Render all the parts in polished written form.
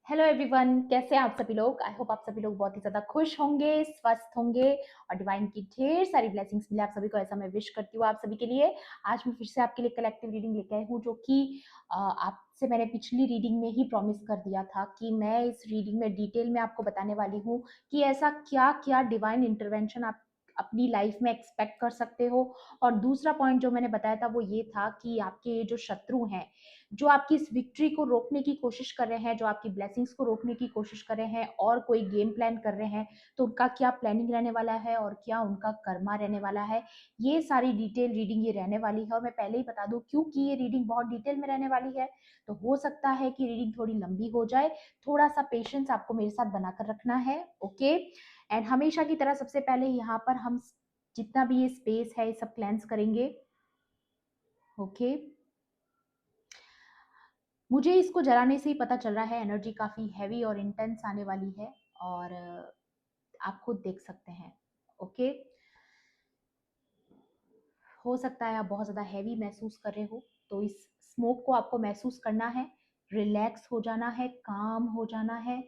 Hello everyone, कैसे हैं आप सभी लोग। आई होप आप सभी लोग बहुत ही ज़्यादा खुश होंगे, स्वस्थ होंगे और डिवाइन की ढेर सारी ब्लेसिंग्स मिले आप सभी को, ऐसा मैं विश करती हूँ आप सभी के लिए। आज मैं फिर से आपके लिए कलेक्टिव रीडिंग लेके आई हूँ, जो कि आपसे मैंने पिछली रीडिंग में ही प्रॉमिस कर दिया था कि मैं इस रीडिंग में डिटेल में आपको बताने वाली हूँ कि ऐसा क्या क्या डिवाइन इंटरवेंशन आप अपनी लाइफ में एक्सपेक्ट कर सकते हो। और दूसरा पॉइंट जो मैंने बताया था वो ये था कि आपके ये जो शत्रु हैं, जो आपकी इस विक्ट्री को रोकने की कोशिश कर रहे हैं, जो आपकी ब्लेसिंग्स को रोकने की कोशिश कर रहे हैं और कोई गेम प्लान कर रहे हैं, तो उनका क्या प्लानिंग रहने वाला है और क्या उनका कर्मा रहने वाला है, ये सारी डिटेल रीडिंग ये रहने वाली है। और मैं पहले ही बता दूं, क्योंकि ये रीडिंग बहुत डिटेल में रहने वाली है तो हो सकता है कि रीडिंग थोड़ी लंबी हो जाए। थोड़ा सा पेशेंस आपको मेरे साथ बनाकर रखना है, ओके। एंड हमेशा की तरह सबसे पहले यहाँ पर हम जितना भी ये स्पेस है ये सब क्लेंस करेंगे, ओके। मुझे इसको जलाने से ही पता चल रहा है एनर्जी काफ़ी हैवी और इंटेंस आने वाली है, और आप खुद देख सकते हैं, ओके। हो सकता है आप बहुत ज़्यादा हैवी महसूस कर रहे हो, तो इस स्मोक को आपको महसूस करना है, रिलैक्स हो जाना है, काम हो जाना है,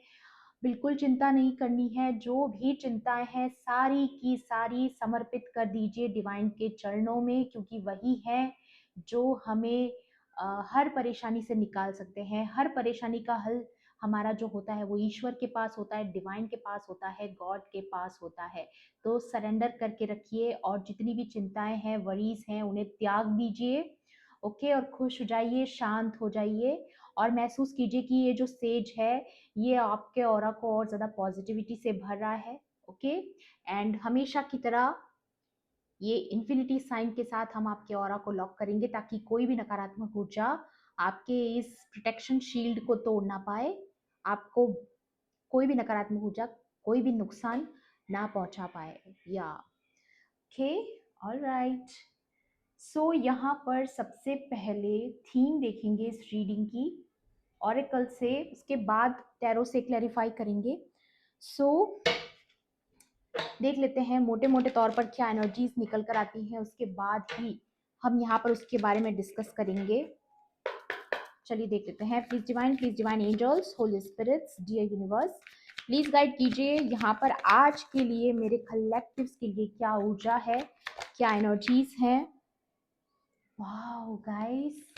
बिल्कुल चिंता नहीं करनी है। जो भी चिंताएं हैं सारी की सारी समर्पित कर दीजिए डिवाइन के चरणों में, क्योंकि वही है जो हमें हर परेशानी से निकाल सकते हैं। हर परेशानी का हल हमारा जो होता है वो ईश्वर के पास होता है, डिवाइन के पास होता है, गॉड के पास होता है। तो सरेंडर करके रखिए और जितनी भी चिंताएं हैं, वरीज हैं, उन्हें त्याग दीजिए, ओके। और खुश हो जाइए, शांत हो जाइए और महसूस कीजिए कि ये जो सेज है ये आपके ऑरा को और ज़्यादा पॉजिटिविटी से भर रहा है, ओके। एंड हमेशा की तरह ये इन्फिनिटी साइन के साथ हम आपके ऑरा को लॉक करेंगे, ताकि कोई भी नकारात्मक ऊर्जा आपके इस प्रोटेक्शन शील्ड को तोड़ ना पाए, आपको कोई भी नकारात्मक ऊर्जा, कोई भी नुकसान ना पहुंचा पाए। या ओके, ऑलराइट। सो यहाँ पर सबसे पहले थीम देखेंगे इस रीडिंग की ऑरेकल से, उसके बाद टैरो से क्लैरिफाई करेंगे। सो देख लेते हैं मोटे मोटे तौर पर क्या एनर्जीज निकल कर आती हैं, उसके बाद ही हम यहाँ पर उसके बारे में डिस्कस करेंगे। चलिए देख लेते हैं। Please divine angels, holy spirits, dear universe, please guide कीजिए यहाँ पर आज के लिए मेरे कलेक्टिव्स के लिए क्या ऊर्जा है, क्या एनर्जीज हैं। Wow guys,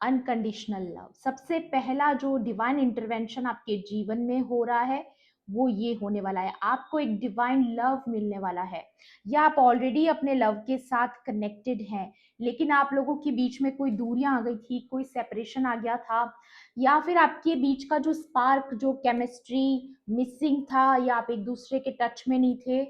unconditional love. सबसे पहला जो डिवाइन इंटरवेंशन आपके जीवन में हो रहा है वो ये होने वाला है, आपको एक डिवाइन लव मिलने वाला है, या आप ऑलरेडी अपने लव के साथ कनेक्टेड हैं, लेकिन आप लोगों के बीच में कोई दूरियां आ गई थी, कोई सेपरेशन आ गया था, या फिर आपके बीच का जो स्पार्क, जो केमिस्ट्री मिसिंग था, या आप एक दूसरे के टच में नहीं थे।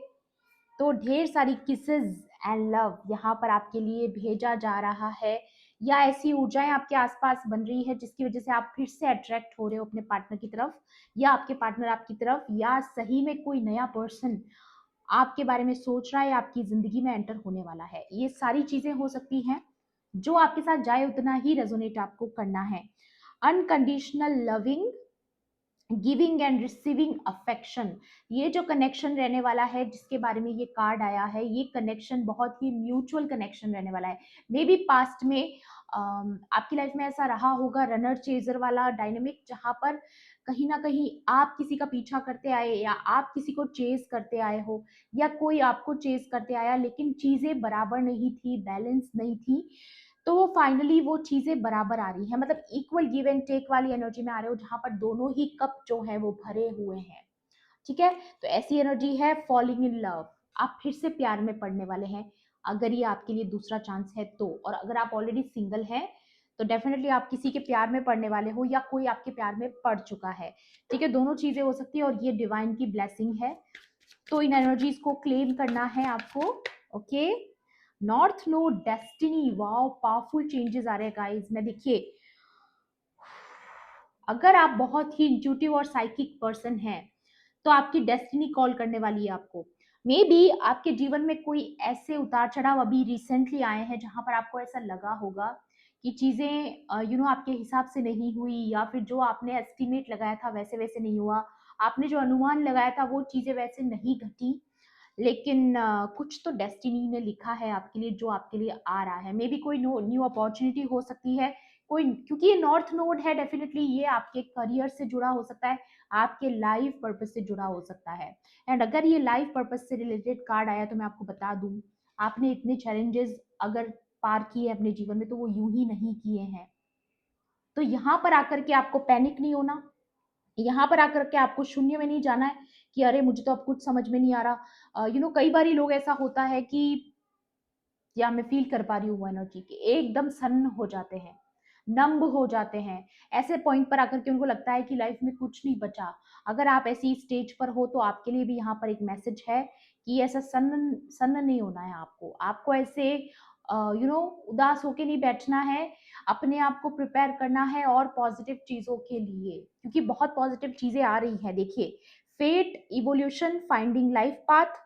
तो ढेर सारी किसेस एंड लव यहाँ पर आपके लिए भेजा जा रहा है, या ऐसी ऊर्जाएं आपके आसपास बन रही है जिसकी वजह से आप फिर से अट्रैक्ट हो रहे हो अपने पार्टनर की तरफ, या आपके पार्टनर आपकी तरफ, या सही में कोई नया पर्सन आपके बारे में सोच रहा है, आपकी जिंदगी में एंटर होने वाला है। ये सारी चीजें हो सकती हैं। जो आपके साथ जाए उतना ही रेजोनेट आपको करना है। Unconditional loving, giving and receiving affection, ये जो कनेक्शन रहने वाला है जिसके बारे में ये कार्ड आया है, ये कनेक्शन बहुत ही म्यूचुअल कनेक्शन रहने वाला है। मे बी पास्ट में आपकी लाइफ में ऐसा रहा होगा रनर चेजर वाला डायनेमिक, जहां पर कहीं ना कहीं आप किसी का पीछा करते आए, या आप किसी को चेज करते आए हो, या कोई आपको चेज करते आया, लेकिन चीजें बराबर नहीं थी, बैलेंस नहीं थी। तो वो फाइनली वो चीजें बराबर आ रही है, मतलब इक्वल गिव एंड टेक वाली एनर्जी में आ रहे हो, जहां पर दोनों ही कप जो है वो भरे हुए हैं, ठीक है। तो ऐसी एनर्जी है फॉलिंग इन लव, आप फिर से प्यार में पड़ने वाले हैं, अगर ये आपके लिए दूसरा चांस है तो। और अगर आप ऑलरेडी सिंगल हैं तो डेफिनेटली आप किसी के प्यार में पड़ने वाले हो, या कोई आपके प्यार में पड़ चुका है, ठीक है। दोनों चीजें हो सकती है और ये डिवाइन की ब्लेसिंग है। तो इन एनर्जीज को क्लेम करना है आपको, okay. North node destiny, wow, powerful changes आ रहे हैं गाइस। मैं देखिए, अगर आप बहुत ही इंट्यूटिव और साइकिक पर्सन हैं तो आपकी डेस्टिनी कॉल करने वाली है आपको। मे बी आपके जीवन में कोई ऐसे उतार चढ़ाव अभी रिसेंटली आए हैं जहां पर आपको ऐसा लगा होगा कि चीजें आपके हिसाब से नहीं हुई, या फिर जो आपने एस्टिमेट लगाया था वैसे वैसे नहीं हुआ, आपने जो अनुमान लगाया था वो चीजें वैसे नहीं घटी। लेकिन कुछ तो डेस्टिनी ने लिखा है आपके लिए जो आपके लिए आ रहा है। मे बी कोई न्यू अपॉर्चुनिटी हो सकती है, कोई, क्योंकि ये नॉर्थ नोड है, डेफिनेटली ये आपके करियर से जुड़ा हो सकता है, आपके लाइफ पर्पस से जुड़ा हो सकता है। एंड अगर ये लाइफ पर्पस से रिलेटेड कार्ड आया तो मैं आपको बता दूं, आपने इतने चैलेंजेस अगर पार किए अपने जीवन में तो वो यूं ही नहीं किए हैं। तो यहाँ पर आकर के आपको पैनिक नहीं होना, यहाँ पर आकर के आपको शून्य में नहीं जाना है कि अरे मुझे तो अब कुछ समझ में नहीं आ रहा। कई बार लोग ऐसा होता है कि, या मैं फील कर पा रही हूँ वो एनर्जी की, एकदम सन्न हो जाते हैं, नंब हो जाते हैं, ऐसे पॉइंट पर आकर के उनको लगता है कि लाइफ में कुछ नहीं बचा। अगर आप ऐसी स्टेज पर हो तो आपके लिए भी यहाँ पर एक मैसेज है कि ऐसा सन्न सन्न नहीं होना है, आपको ऐसे उदास होके नहीं बैठना है, अपने आप को प्रिपेयर करना है और पॉजिटिव चीजों के लिए, क्योंकि बहुत पॉजिटिव चीजें आ रही हैं। देखिए, fate, evolution, finding life path,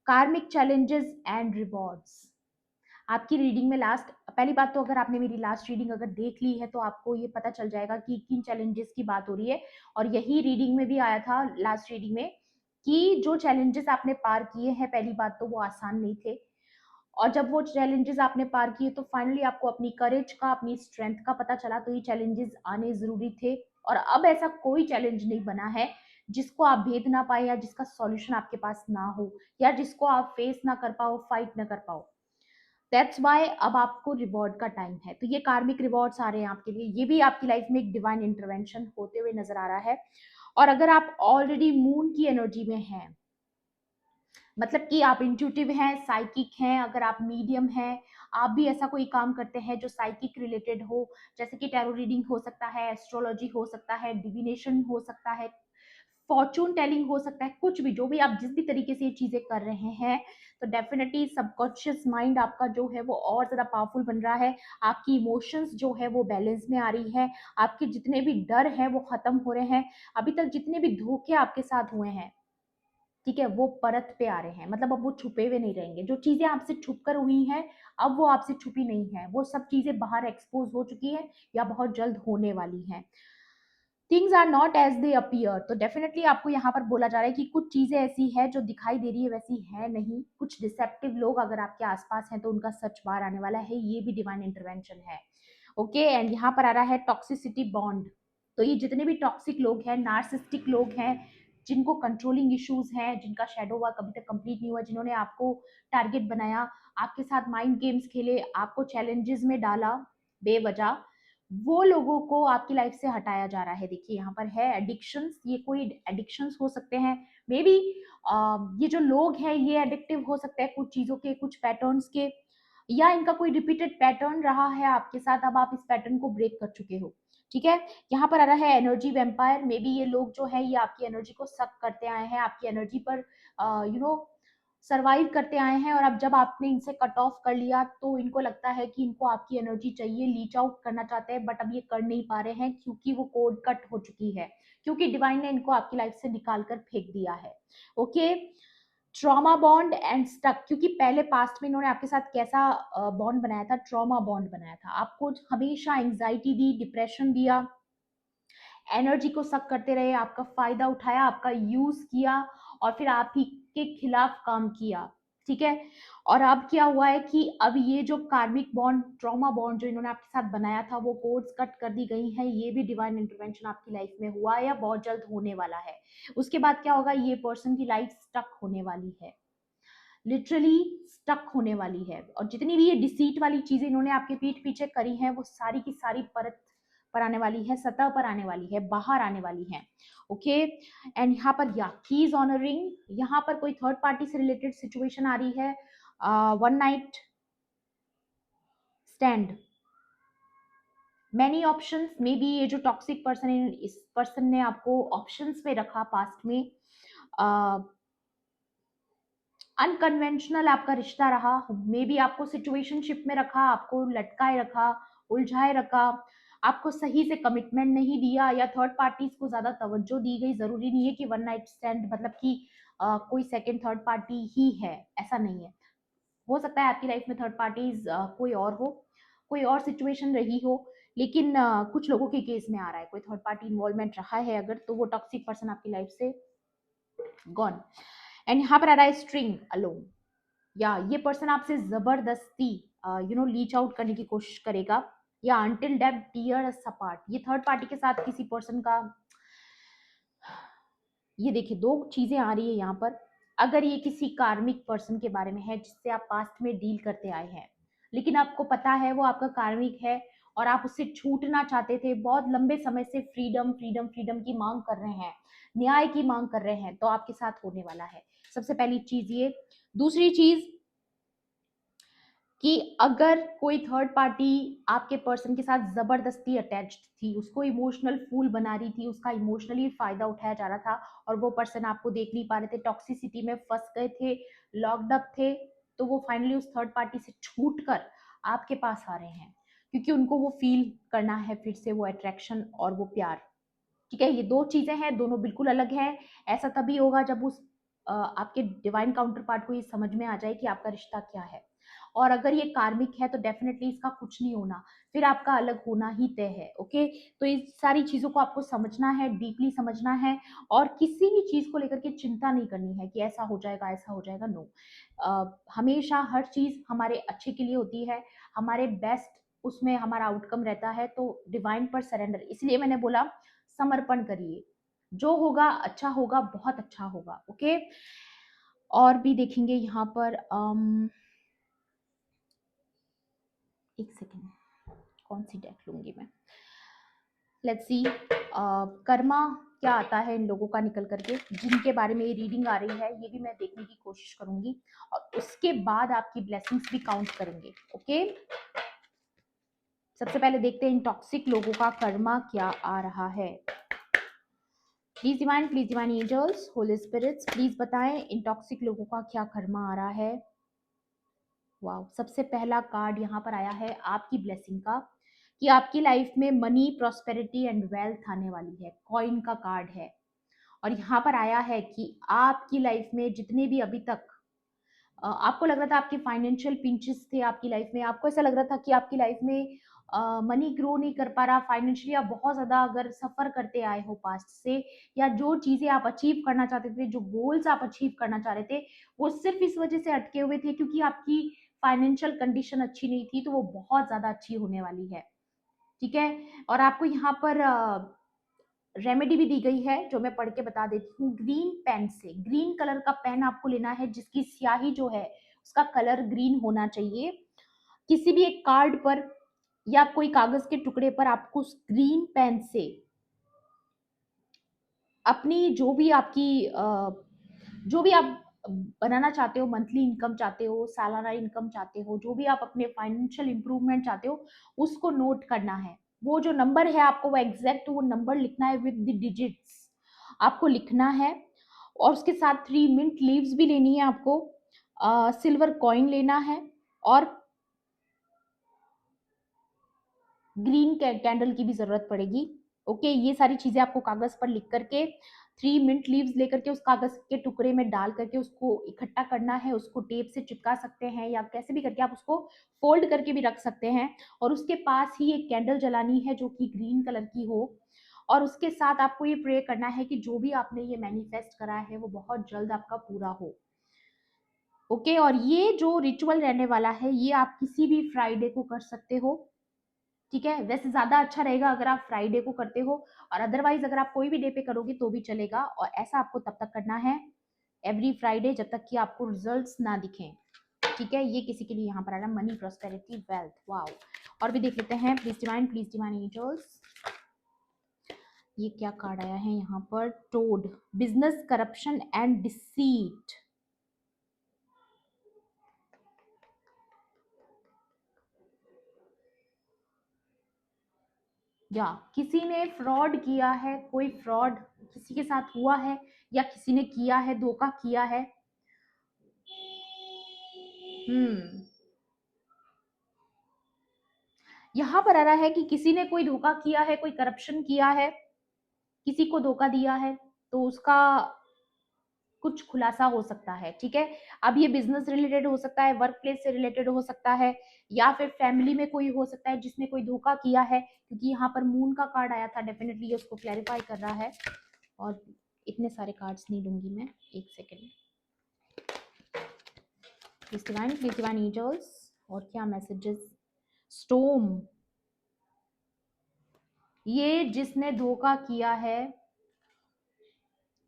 karmic challenges and rewards. आपकी रीडिंग में लास्ट, पहली बात तो अगर आपने मेरी लास्ट रीडिंग अगर देख ली है तो आपको ये पता चल जाएगा कि किन चैलेंजेस की बात हो रही है। और यही रीडिंग में भी आया था, लास्ट रीडिंग में, कि जो चैलेंजेस आपने पार किए हैं, पहली बात तो वो आसान नहीं थे, और जब वो चैलेंजेस आपने पार किए तो फाइनली आपको अपनी करेज का, अपनी स्ट्रेंथ का पता चला, तो ये चैलेंजेस आने जरूरी थे। और अब ऐसा कोई चैलेंज नहीं बना है जिसको आप भेद ना पाए, या जिसका सॉल्यूशन आपके पास ना हो, या जिसको आप फेस ना कर पाओ, फाइट ना कर पाओ। दैट्स वाई अब आपको रिवॉर्ड का टाइम है। तो ये कार्मिक रिवॉर्ड्स आ रहे हैं आपके लिए, ये भी आपकी लाइफ में एक डिवाइन इंटरवेंशन होते हुए नजर आ रहा है। और अगर आप ऑलरेडी मून की एनर्जी में हैं, मतलब कि आप इंट्यूटिव हैं, साइकिक हैं, अगर आप मीडियम हैं, आप भी ऐसा कोई काम करते हैं जो साइकिक रिलेटेड हो, जैसे कि टैरो रीडिंग हो सकता है, एस्ट्रोलॉजी हो सकता है, डिविनेशन हो सकता है, फॉर्चून टेलिंग हो सकता है, कुछ भी, जो भी आप जिस भी तरीके से ये चीजें कर रहे हैं, तो डेफिनेटली सबकॉन्शियस माइंड आपका जो है वो और ज्यादा पावरफुल बन रहा है, आपकी इमोशंस जो है वो बैलेंस में आ रही है, आपके जितने भी डर है वो खत्म हो रहे हैं, अभी तक जितने भी धोखे आपके साथ हुए हैं, ठीक है, वो परत पे आ रहे हैं, मतलब अब वो छुपे हुए नहीं रहेंगे। जो चीजें आपसे छुप कर हुई हैं, अब वो आपसे छुपी नहीं है, वो सब चीजें बाहर एक्सपोज हो चुकी है या बहुत जल्द होने वाली हैं। Things are not as they appear, तो डेफिनेटली आपको यहाँ पर बोला जा रहा है कि कुछ चीजें ऐसी है जो दिखाई दे रही है वैसी है नहीं, कुछ डिसेप्टिव लोग अगर आपके आसपास हैं तो उनका सच बाहर आने वाला है, ये भी डिवाइन इंटरवेंशन है। ओके, एंड यहाँ पर आ रहा है टॉक्सिसिटी बॉन्ड। तो ये जितने भी टॉक्सिक लोग हैं, नार्सिस्टिक लोग हैं, जिनको कंट्रोलिंग इश्यूज हैं, जिनका शेडो वर्क अभी तक कंप्लीट नहीं हुआ, जिन्होंने आपको टारगेट बनाया, आपके साथ माइंड गेम्स खेले, आपको चैलेंजेस में डाला बेवजह, वो लोगों को आपकी लाइफ से हटाया जा रहा है। देखिए यहाँ पर है एडिक्शंस, ये कोई एडिक्शंस हो सकते हैं, मे बी ये जो लोग हैं ये एडिक्टिव हो सकते हैं कुछ चीजों के, कुछ पैटर्न्स के, या इनका कोई रिपीटेड पैटर्न रहा है आपके साथ, अब आप इस पैटर्न को ब्रेक कर चुके हो। ठीक है, यहाँ पर आ रहा है एनर्जी वेम्पायर। मे बी ये लोग जो है ये आपकी एनर्जी को सक करते आए हैं, आपकी एनर्जी पर सर्वाइव करते आए हैं, और अब जब आपने इनसे कट ऑफ कर लिया तो इनको लगता है कि इनको आपकी एनर्जी चाहिए, लीच आउट करना चाहते हैं, बट अब ये कर नहीं पा रहे हैं क्योंकि वो कोड कट हो चुकी है, क्योंकि डिवाइन ने इनको आपकी लाइफ से निकाल कर फेंक दिया है। Okay, trauma bond and stuck, क्योंकि पहले पास्ट में इन्होंने आपके साथ कैसा बॉन्ड बनाया था, ट्रॉमा बॉन्ड बनाया था, आपको हमेशा एंग्जाइटी दी, डिप्रेशन दिया, एनर्जी को सक करते रहे, आपका फायदा उठाया, आपका यूज किया, और फिर आप ही के खिलाफ काम किया। ठीक है, और अब क्या हुआ है कि अब ये जो कार्मिक बॉन्ड, ट्रॉमा बॉन्ड जो इन्होंने आपके साथ बनाया था, वो कोड्स कट कर दी गई हैं, ये भी डिवाइन इंटरवेंशन आपकी लाइफ में हुआ है या बहुत जल्द होने वाला है। उसके बाद क्या होगा, ये पर्सन की लाइफ स्टक होने वाली है, लिटरली स्टक होने वाली है, और जितनी भी ये डिसीट वाली चीजें इन्होंने आपके पीठ पीछे करी हैं वो सारी की सारी परत पर आने वाली है, सतह पर आने वाली है, बाहर आने वाली है। ओके, एंड यहाँ पर या कीज ऑनरिंग, यहाँ पर कोई थर्ड पार्टी से रिलेटेड सिचुएशन आ रही है, one night stand, many options, may be ये जो टॉक्सिक पर्सन है, इस पर्सन ने आपको ऑप्शंस में रखा पास्ट में, अनकन्वेंशनल आपका रिश्ता रहा, मे बी आपको सिचुएशनशिप में रखा, आपको लटकाए रखा, उलझाए रखा, आपको सही से कमिटमेंट नहीं दिया, या थर्ड पार्टीज को ज्यादा तवज्जो दी गई। जरूरी नहीं है कि वन नाइट स्टैंड मतलब कि कोई सेकंड थर्ड पार्टी ही है, ऐसा नहीं है, हो सकता है आपकी लाइफ में थर्ड पार्टीज कोई और हो, कोई और सिचुएशन रही हो, लेकिन कुछ लोगों के केस में आ रहा है कोई थर्ड पार्टी इन्वॉल्वमेंट रहा है अगर, तो वो टॉक्सिक पर्सन आपकी लाइफ से गॉन। एंड यहाँ पर आ रहा है स्ट्रिंग अलोन, या ये पर्सन आपसे जबरदस्ती लीच आउट करने की कोशिश करेगा, या until death tear us apart। ये थर्ड पार्टी के साथ किसी पर्सन का, ये देखिए दो चीजें आ रही है यहाँ पर। अगर ये किसी कार्मिक पर्सन के बारे में है जिससे आप पास्ट में डील करते आए हैं, लेकिन आपको पता है वो आपका कार्मिक है और आप उससे छूटना चाहते थे, बहुत लंबे समय से फ्रीडम फ्रीडम फ्रीडम की मांग कर रहे हैं, न्याय की मांग कर रहे हैं, तो आपके साथ होने वाला है। सबसे पहली चीज ये। दूसरी चीज कि अगर कोई थर्ड पार्टी आपके पर्सन के साथ जबरदस्ती अटैच्ड थी, उसको इमोशनल फूल बना रही थी, उसका इमोशनली फायदा उठाया जा रहा था और वो पर्सन आपको देख नहीं पा रहे थे, टॉक्सिसिटी में फंस गए थे, लॉक्ड अप थे, तो वो फाइनली उस थर्ड पार्टी से छूट कर आपके पास आ रहे हैं, क्योंकि उनको वो फील करना है फिर से वो अट्रैक्शन और वो प्यार। ठीक है, ये दो चीजें हैं, दोनों बिल्कुल अलग हैं। ऐसा तभी होगा जब उस आपके डिवाइन काउंटर पार्ट को ये समझ में आ जाए कि आपका रिश्ता क्या है। और अगर ये कार्मिक है तो डेफिनेटली इसका कुछ नहीं होना, फिर आपका अलग होना ही तय है। ओके, तो इस सारी चीजों को आपको समझना है, डीपली समझना है, और किसी भी चीज को लेकर के चिंता नहीं करनी है कि ऐसा हो जाएगा ऐसा हो जाएगा। नो, हमेशा हर चीज हमारे अच्छे के लिए होती है, हमारे बेस्ट उसमें हमारा आउटकम रहता है। तो डिवाइन पर सरेंडर, इसलिए मैंने बोला समर्पण करिए, जो होगा अच्छा होगा, बहुत अच्छा होगा। ओके, और भी देखेंगे यहाँ पर। एक सेकेंड, कौन सी डेक लूंगी मैं? लेट्स सी कर्मा क्या आता है इन लोगों का निकल करके, जिनके बारे में ये रीडिंग आ रही है, ये भी मैं देखने की कोशिश करूंगी, और उसके बाद आपकी ब्लेसिंग्स भी काउंट करेंगे। ओके, सबसे पहले देखते हैं इन टॉक्सिक लोगों का कर्मा क्या आ रहा है। Please divine angels, holy spirits, please बताएं इन टॉक्सिक लोगों का क्या कर्मा आ रहा है। वाओ, सबसे पहला कार्ड यहाँ पर आया है आपकी ब्लेसिंग का, कि आपकी लाइफ में मनी, प्रॉस्पेरिटी एंड वेल्थ आने वाली है। कॉइन का कार्ड है, और यहाँ पर आया है कि आपकी लाइफ में जितने भी अभी तक आपको लग रहा था आपके फाइनेंशियल पिंचेस थे आपकी लाइफ में, आपको ऐसा लग रहा था कि आपकी लाइफ में मनी ग्रो नहीं कर पा रहा फाइनेंशियली, आप बहुत ज्यादा अगर सफर करते आए हो पास्ट से, या जो चीजें आप अचीव करना चाहते थे, जो गोल्स आप अचीव करना चाह रहे थे, वो सिर्फ इस वजह से अटके हुए थे क्योंकि आपकी फाइनेंशियल कंडीशन अच्छी नहीं थी, तो वो बहुत ज्यादा अच्छी होने वाली है। ठीक है, और आपको यहाँ पर रेमेडी भी दी गई है जो मैं पढ़ के बता देती हूँ। ग्रीन पेन से, ग्रीन कलर का पेन आपको लेना है जिसकी स्याही जो है उसका कलर ग्रीन होना चाहिए। किसी भी एक कार्ड पर या कोई कागज के टुकड़े पर आपको उस ग्रीन पेन से अपनी जो भी आपकी जो भी आप बनाना चाहते हो, मंथली इनकम चाहते हो, सालाना इनकम चाहते हो, जो भी आप अपने फाइनेंशियल इंप्रूवमेंट चाहते हो, उसको नोट करना है। वो जो नंबर है आपको वो एग्जैक्ट वो नंबर लिखना है, विद द डिजिट्स आपको लिखना है। और उसके साथ 3 मिंट लीव्स भी लेनी है आपको, सिल्वर कॉइन लेना है, और ग्रीन कैंडल की भी जरूरत पड़ेगी। ओके, ये सारी चीजें आपको कागज पर लिख करके 3 मिंट लीव्स लेकर के उस कागज के टुकड़े में डाल करके उसको इकट्ठा करना है। उसको टेप से चिपका सकते हैं या कैसे भी करके आप उसको फोल्ड करके भी रख सकते हैं, और उसके पास ही एक कैंडल जलानी है जो कि ग्रीन कलर की हो। और उसके साथ आपको ये प्रे करना है कि जो भी आपने ये मैनिफेस्ट करा है वो बहुत जल्द आपका पूरा हो। ओके, और ये जो रिचुअल रहने वाला है ये आप किसी भी फ्राइडे को कर सकते हो। ठीक है, वैसे ज्यादा अच्छा रहेगा अगर आप फ्राइडे को करते हो, और अदरवाइज अगर आप कोई भी डे पे करोगे तो भी चलेगा, और ऐसा आपको तब तक करना है एवरी फ्राइडे जब तक कि आपको रिजल्ट्स ना दिखें। ठीक है, ये किसी के लिए यहाँ पर आ रहा है, मनी, प्रॉस्पेरिटी, वेल्थ। वाओ, और भी देख लेते हैं। प्लीज डिवाइन एंजल्स, ये क्या कार्ड आया है यहाँ पर? Toad, business corruption and deceit. या किसी ने फ्रॉड किया है, कोई फ्रॉड किसी के साथ हुआ है, या किसी ने किया है, धोखा किया है। यहाँ पर आ रहा है कि किसी ने कोई धोखा किया है, कोई करप्शन किया है, किसी को धोखा दिया है, तो उसका कुछ खुलासा हो सकता है। ठीक है, अब ये बिजनेस रिलेटेड हो सकता है, वर्क प्लेस से रिलेटेड हो सकता है, या फिर फैमिली में कोई हो सकता है जिसने कोई धोखा किया है, क्योंकि यहाँ पर मून का कार्ड आया था, डेफिनेटली ये उसको क्लैरिफाई कर रहा है। और इतने सारे कार्ड्स नहीं लूंगी मैं, एक सेकेंड। प्लीज डिवाइन एंजल्स, और क्या मैसेजेस? स्टोम, ये जिसने धोखा किया है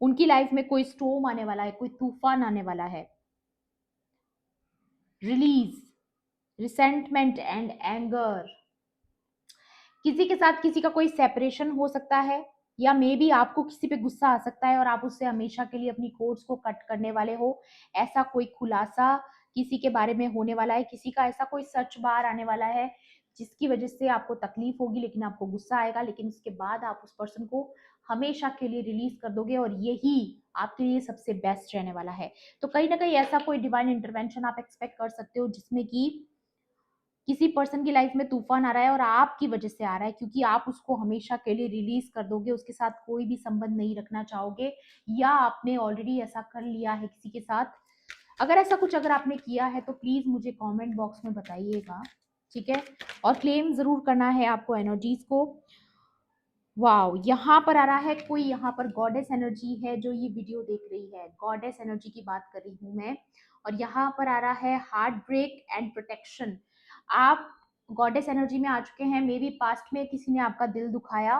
उनकी लाइफ में कोई स्टॉर्म आने वाला है, कोई तूफान आने वाला है। Release, resentment and anger. किसी के साथ किसी का कोई सेपरेशन हो सकता है, या मे बी आपको किसी पे गुस्सा आ सकता है और आप उससे हमेशा के लिए अपनी कोर्स को कट करने वाले हो। ऐसा कोई खुलासा किसी के बारे में होने वाला है, किसी का ऐसा कोई सच बाहर आने वाला है जिसकी वजह से आपको तकलीफ होगी, लेकिन आपको गुस्सा आएगा, लेकिन उसके बाद आप उस पर्सन को हमेशा के लिए रिलीज कर दोगे और यही आपके लिए सबसे बेस्ट रहने वाला है। तो कहीं ना कहीं ऐसा कोई डिवाइन इंटरवेंशन आप एक्सपेक्ट कर सकते हो जिसमें कि किसी पर्सन की लाइफ में तूफान आ रहा है और आपकी वजह से आ रहा है, क्योंकि आप उसको हमेशा के लिए रिलीज कर दोगे, उसके साथ कोई भी संबंध नहीं रखना चाहोगे, या आपने ऑलरेडी ऐसा कर लिया है किसी के साथ। अगर ऐसा कुछ अगर आपने किया है तो प्लीज मुझे कमेंट बॉक्स में बताइएगा, ठीक है। और क्लेम जरूर करना है आपको एनर्जीज को। वाओ, यहाँ पर आ रहा है कोई, यहाँ पर गॉडेस एनर्जी है जो ये वीडियो देख रही है, गॉडेस एनर्जी की बात कर रही हूँ मैं। और यहाँ पर आ रहा है हार्ट ब्रेक एंड प्रोटेक्शन। आप गॉडेस एनर्जी में आ चुके हैं, मे बी पास्ट में किसी ने आपका दिल दुखाया,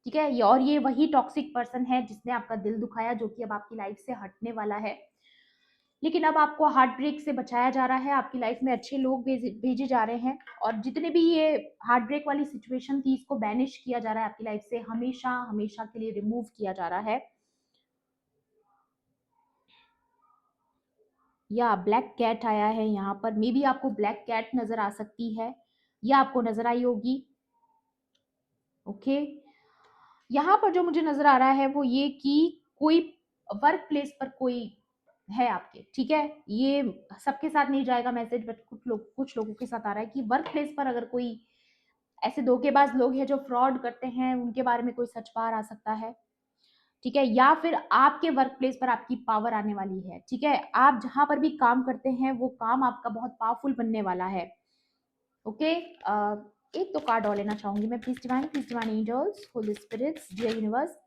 ठीक है, और ये वही टॉक्सिक पर्सन है जिसने आपका दिल दुखाया, जो कि अब आपकी लाइफ से हटने वाला है। लेकिन अब आपको हार्ट ब्रेक से बचाया जा रहा है, आपकी लाइफ में अच्छे लोग भेजे जा रहे हैं, और जितने भी ये हार्ट ब्रेक वाली सिचुएशन थी इसको बैनिश किया जा रहा है आपकी लाइफ से, हमेशा हमेशा के लिए रिमूव किया जा रहा है। या ब्लैक कैट आया है यहाँ पर, मे बी आपको ब्लैक कैट नजर आ सकती है या आपको नजर आई होगी। ओके, यहाँ पर जो मुझे नजर आ रहा है वो ये कि कोई वर्क प्लेस पर कोई है आपके, ठीक है। ये सबके साथ नहीं जाएगा मैसेज, बट कुछ लोगों के साथ आ रहा है कि वर्क प्लेस पर अगर कोई ऐसे धोखेबाज लोग हैं जो फ्रॉड करते हैं, उनके बारे में कोई सच बाहर आ सकता है, ठीक है। या फिर आपके वर्क प्लेस पर आपकी पावर आने वाली है, ठीक है। आप जहां पर भी काम करते हैं वो काम आपका बहुत पावरफुल बनने वाला है। ओके, एक तो कार्ड और लेना चाहूंगी मैं, please divine angels, holy spirits, dear universe,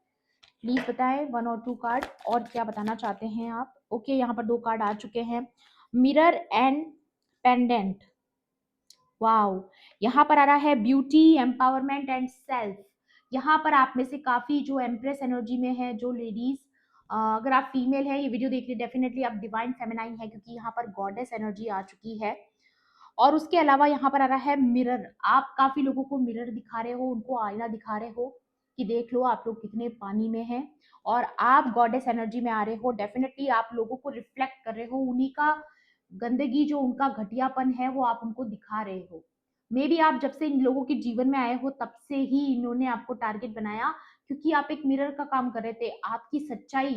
please बताएं 1 और 2 कार्ड और क्या बताना चाहते हैं आप। ओके, यहाँ पर 2 कार्ड आ चुके हैं, मिरर एंड पेंडेंट। वाओ, यहाँ पर आ रहा है ब्यूटी, एम्पावरमेंट एंड सेल्फ। यहाँ पर आप में से काफी जो एम्प्रेस एनर्जी में है, जो लेडीज, अगर आप फीमेल है ये वीडियो देख रही, डेफिनेटली आप डिवाइन फेमिनाइन है, क्योंकि यहाँ पर गॉडेस एनर्जी आ चुकी है। और उसके अलावा यहाँ पर आ रहा है मिरर, आप काफी लोगों को मिरर दिखा रहे हो, उनको आईना दिखा रहे हो कि देख लो आप लोग कितने पानी में हैं, और आप गॉडेस एनर्जी में आ रहे हो, डेफिनेटली आप लोगों को रिफ्लेक्ट कर रहे हो, उन्हीं का गंदगी, जो उनका घटियापन है वो आप उनको दिखा रहे हो। मे बी आप जब से इन लोगों के जीवन में आए हो तब से ही इन्होंने आपको टारगेट बनाया, क्योंकि आप एक मिरर का काम कर रहे थे, आपकी सच्चाई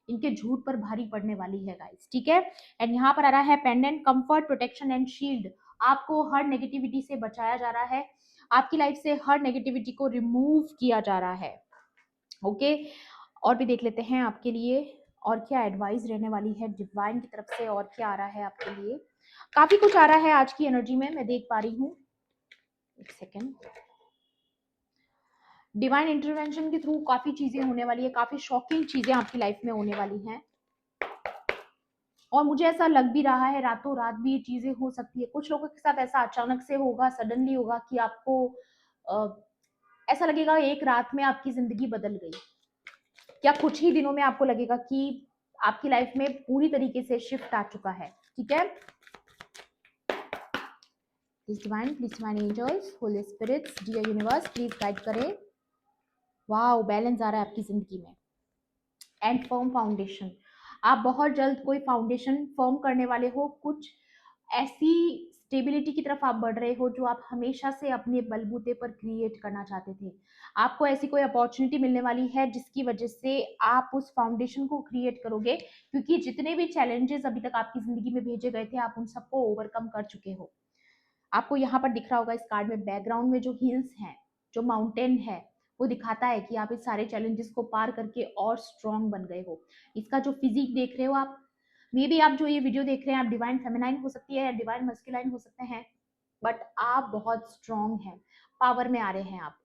इनके झूठ पर भारी पड़ने वाली है गाइस, ठीक है। एंड यहाँ पर आ रहा है pendant, comfort, protection and shield. आपको हर नेगेटिविटी से बचाया जा रहा है, आपकी लाइफ से हर नेगेटिविटी को रिमूव किया जा रहा है। ओके, और भी देख लेते हैं आपके लिए और क्या एडवाइस रहने वाली है डिवाइन की तरफ से, और क्या आ रहा है आपके लिए। काफी कुछ आ रहा है आज की एनर्जी में, मैं देख पा रही हूँ। एक सेकेंड, डिवाइन इंटरवेंशन के थ्रू काफी चीजें होने वाली है, काफी शॉकिंग चीजें आपकी लाइफ में होने वाली हैं, और मुझे ऐसा लग भी रहा है रातों रात भी ये चीजें हो सकती है। कुछ लोगों के साथ ऐसा अचानक से होगा, सडनली होगा कि आपको ऐसा लगेगा एक रात में आपकी जिंदगी बदल गई, या कुछ ही दिनों में आपको लगेगा कि आपकी लाइफ में पूरी तरीके से शिफ्ट आ चुका है, ठीक है। Please divine angels, holy spirits, dear universe, please guide करें। वाओ, बैलेंस आ रहा है आपकी जिंदगी में, एंड फर्म फाउंडेशन। आप बहुत जल्द कोई फाउंडेशन फर्म करने वाले हो, कुछ ऐसी स्टेबिलिटी की तरफ आप बढ़ रहे हो जो आप हमेशा से अपने बलबूते पर क्रिएट करना चाहते थे। आपको ऐसी कोई अपॉर्चुनिटी मिलने वाली है जिसकी वजह से आप उस फाउंडेशन को क्रिएट करोगे, क्योंकि जितने भी चैलेंजेस अभी तक आपकी जिंदगी में भेजे गए थे आप उन सबको ओवरकम कर चुके हो। आपको यहाँ पर दिख रहा होगा इस कार्ड में, बैकग्राउंड में जो हिल्स हैं, जो माउंटेन है, वो दिखाता है कि आप इस सारे चैलेंजेस को पार करके और स्ट्रांग बन गए हो। इसका जो फिजिक देख रहे हो आप, मे बी आप जो ये वीडियो देख रहे हैं आप डिवाइन फेमिनाइन हो सकती है या डिवाइन मस्कुलाइन हो सकते हैं, बट आप बहुत स्ट्रांग हैं, पावर में आ रहे हैं आप।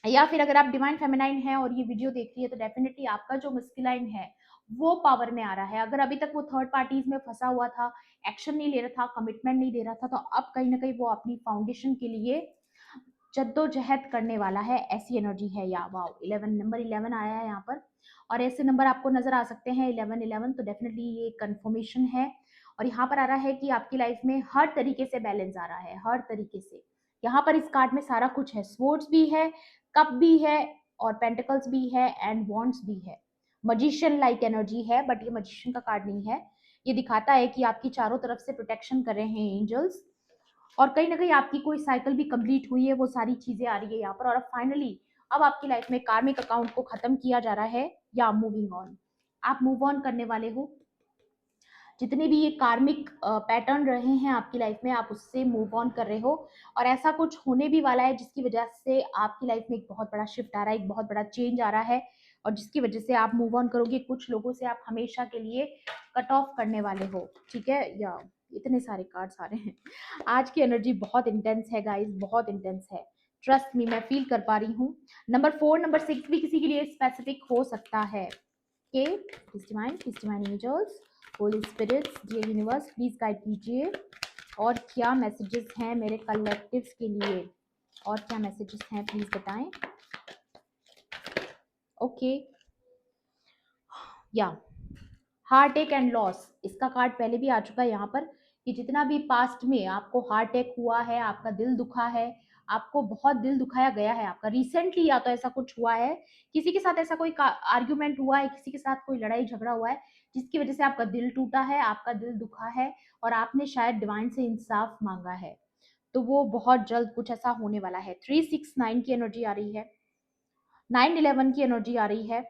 या फिर अगर आप डिवाइन फेमिनाइन है और ये वीडियो देख रही है तो डेफिनेटली आपका जो मस्कुलाइन है वो पावर में आ रहा है। अगर अभी तक वो थर्ड पार्टीज में फंसा हुआ था, एक्शन नहीं ले रहा था, कमिटमेंट नहीं दे रहा था, तो अब कहीं ना कहीं वो अपनी फाउंडेशन के लिए जद्दोजहद करने वाला है, ऐसी एनर्जी है। या वाओ, 11 नंबर 11 आया है यहाँ पर, और ऐसे नंबर आपको नजर आ सकते हैं 11 11, तो डेफिनेटली ये कंफर्मेशन है। और यहाँ पर आ रहा है कि आपकी लाइफ में हर तरीके से बैलेंस आ रहा है, हर तरीके से। यहाँ पर इस कार्ड में सारा कुछ है, स्वॉर्ड्स भी है, कप भी है, और पेंटिकल्स भी है, एंड वॉन्ड्स भी है। मजिशियन लाइक एनर्जी है, बट ये मजिशियन का कार्ड नहीं है। ये दिखाता है कि आपकी चारों तरफ से प्रोटेक्शन कर रहे हैं एंजल्स, और कहीं ना कहीं आपकी कोई साइकिल भी कंप्लीट हुई है, वो सारी चीजें आ रही है यहाँ पर। और अब फाइनली अब आपकी लाइफ में कार्मिक अकाउंट को खत्म किया जा रहा है, या मूविंग ऑन, आप मूव ऑन करने वाले हो। जितने भी ये कार्मिक पैटर्न रहे हैं आपकी लाइफ में, आप उससे मूव ऑन कर रहे हो। और ऐसा कुछ होने भी वाला है जिसकी वजह से आपकी लाइफ में एक बहुत बड़ा शिफ्ट आ रहा है, एक बहुत बड़ा चेंज आ रहा है, और जिसकी वजह से आप मूव ऑन करोगे। कुछ लोगों से आप हमेशा के लिए कट ऑफ करने वाले हो, ठीक है। या इतने सारे कार्ड्स आ रहे हैं, आज की एनर्जी बहुत इंटेंस है गाइस, बहुत इंटेंस है। ट्रस्ट मी, मैं फील कर पा रही हूँ। नंबर 4 नंबर 6 भी किसी के लिए स्पेसिफिक हो सकता है। के divine angels, holy spirits, dear universe, please guide कीजिए। और क्या मैसेजेस हैं मेरे कलेक्टिव्स के लिए, और क्या मैसेजेस हैं प्लीज बताएं। ओके, या हार्ट अटैक एंड लॉस, इसका कार्ड पहले भी आ चुका है यहाँ पर, कि जितना भी पास्ट में आपको हार्ट अटैक हुआ है, आपका दिल दुखा है, आपको बहुत दिल दुखाया गया है आपका रिसेंटली, या तो ऐसा कुछ हुआ है, किसी के साथ ऐसा कोई आर्ग्यूमेंट हुआ है, किसी के साथ कोई लड़ाई झगड़ा हुआ है, जिसकी वजह से आपका दिल टूटा है, आपका दिल दुखा है, और आपने शायद डिवाइन से इंसाफ मांगा है। तो वो बहुत जल्द कुछ ऐसा होने वाला है। 369 की एनर्जी आ रही है, 911 की एनर्जी आ रही है।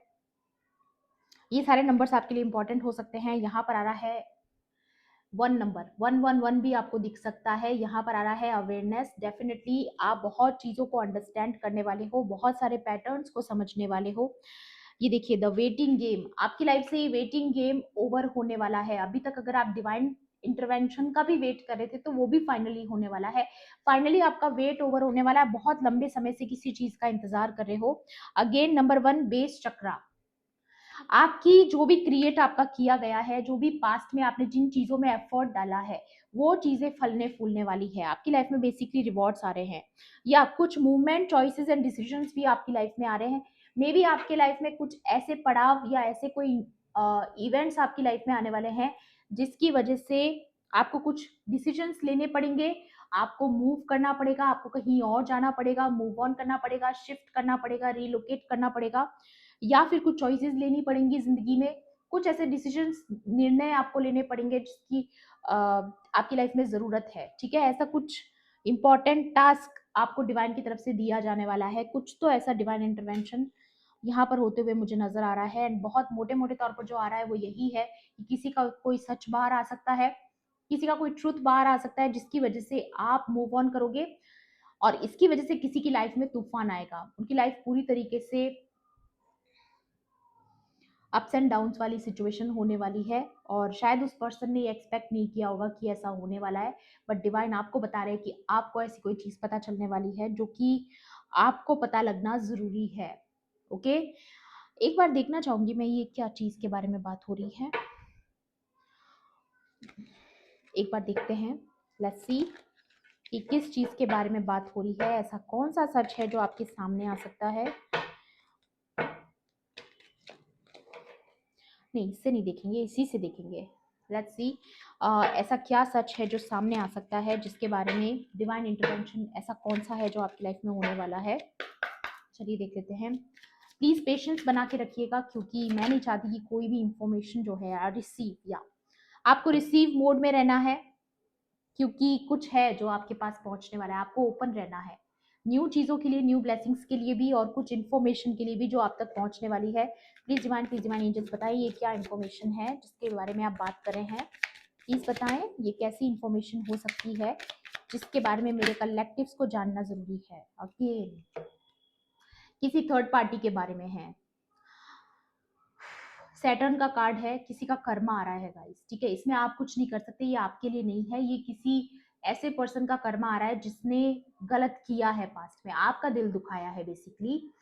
ये सारे नंबर्स आपके लिए इंपॉर्टेंट हो सकते हैं। यहाँ पर आ रहा है 1 नंबर, 111 भी आपको दिख सकता है। यहाँ पर आ रहा है अवेयरनेस। डेफिनेटली आप बहुत चीज़ों को अंडरस्टैंड करने वाले हो, बहुत सारे पैटर्न्स को समझने वाले हो। ये देखिए, द वेटिंग गेम, आपकी लाइफ से ये वेटिंग गेम ओवर होने वाला है। अभी तक अगर आप डिवाइन इंटरवेंशन का भी वेट कर रहे थे, तो वो भी फाइनली होने वाला है। फाइनली आपका वेट ओवर होने वाला है, बहुत लंबे समय से किसी चीज का इंतजार कर रहे हो। अगेन नंबर 1 बेस चक्रा, आपकी जो भी क्रिएट आपका किया गया है, जो भी पास्ट में आपने जिन चीजों में एफर्ट डाला है, वो चीजें फलने फूलने वाली है आपकी लाइफ में। बेसिकली रिवॉर्ड्स आ रहे हैं, या कुछ मूवमेंट, चॉइसेस एंड डिसीजंस भी आपकी लाइफ में आ रहे हैं। मे बी आपके लाइफ में कुछ ऐसे पड़ाव या ऐसे कोई इवेंट्स आपकी लाइफ में आने वाले हैं, जिसकी वजह से आपको कुछ डिसीजंस लेने पड़ेंगे, आपको मूव करना पड़ेगा, आपको कहीं और जाना पड़ेगा, मूव ऑन करना पड़ेगा, शिफ्ट करना पड़ेगा, रिलोकेट करना पड़ेगा, या फिर कुछ चॉइसेस लेनी पड़ेंगी जिंदगी में। कुछ ऐसे डिसीजंस, निर्णय आपको लेने पड़ेंगे जिसकी आपकी लाइफ में जरूरत है, ठीक है। ऐसा कुछ इंपॉर्टेंट टास्क आपको डिवाइन की तरफ से दिया जाने वाला है। कुछ तो ऐसा डिवाइन इंटरवेंशन यहाँ पर होते हुए मुझे नजर आ रहा है। एंड बहुत मोटे मोटे तौर पर जो आ रहा है वो यही है कि किसी का कोई सच बाहर आ सकता है, किसी का कोई ट्रुथ बाहर आ सकता है, जिसकी वजह से आप मूव ऑन करोगे, और इसकी वजह से किसी की लाइफ में तूफान आएगा। उनकी लाइफ पूरी तरीके से अप्स एंड डाउन्स वाली सिचुएशन होने वाली है, और शायद उस पर्सन ने ये एक्सपेक्ट नहीं किया होगा कि ऐसा होने वाला है। बट डिवाइन आपको बता रहे हैं कि आपको ऐसी कोई चीज पता चलने वाली है जो कि आपको पता लगना जरूरी है। ओके, एक बार देखना चाहूंगी मैं ये क्या चीज के बारे में बात हो रही है। एक बार देखते हैं, लेट्स सी कि किस चीज के बारे में बात हो रही है। ऐसा कौन सा सच है जो आपके सामने आ सकता है। नहीं, इससे नहीं देखेंगे, इसी से देखेंगे। लेट्स सी ऐसा क्या सच है जो सामने आ सकता है, जिसके बारे में डिवाइन इंटरवेंशन ऐसा कौन सा है जो आपकी लाइफ में होने वाला है। चलिए देख लेते हैं। प्लीज पेशेंस बना के रखिएगा, क्योंकि मैं नहीं चाहती कि कोई भी इंफॉर्मेशन जो है रिसीव, या आपको रिसीव मोड में रहना है, क्योंकि कुछ है जो आपके पास पहुंचने वाला है। आपको ओपन रहना है न्यू चीज़ों के लिए, न्यू ब्लेसिंग्स के लिए भी, और कुछ इन्फॉर्मेशन के लिए भी जो आप तक पहुंचने वाली है। प्लीज डिवाइन एंजल्स बताएं ये क्या इन्फॉर्मेशन है जिसके बारे में आप बात कर रहे हैं। प्लीज बताएं ये कैसी इन्फॉर्मेशन हो सकती है जिसके बारे में मेरे कलेक्टिव्स को जानना जरूरी है। अगेन किसी थर्ड पार्टी के बारे में है। सैटर्न का कार्ड है, किसी का कर्मा आ रहा है गाइस, ठीक है। इसमें आप कुछ नहीं कर सकते, ये आपके लिए नहीं है। ये किसी ऐसे पर्सन का कर्मा आ रहा है जिसने गलत किया है पास्ट में, आपका दिल दुखाया है बेसिकली,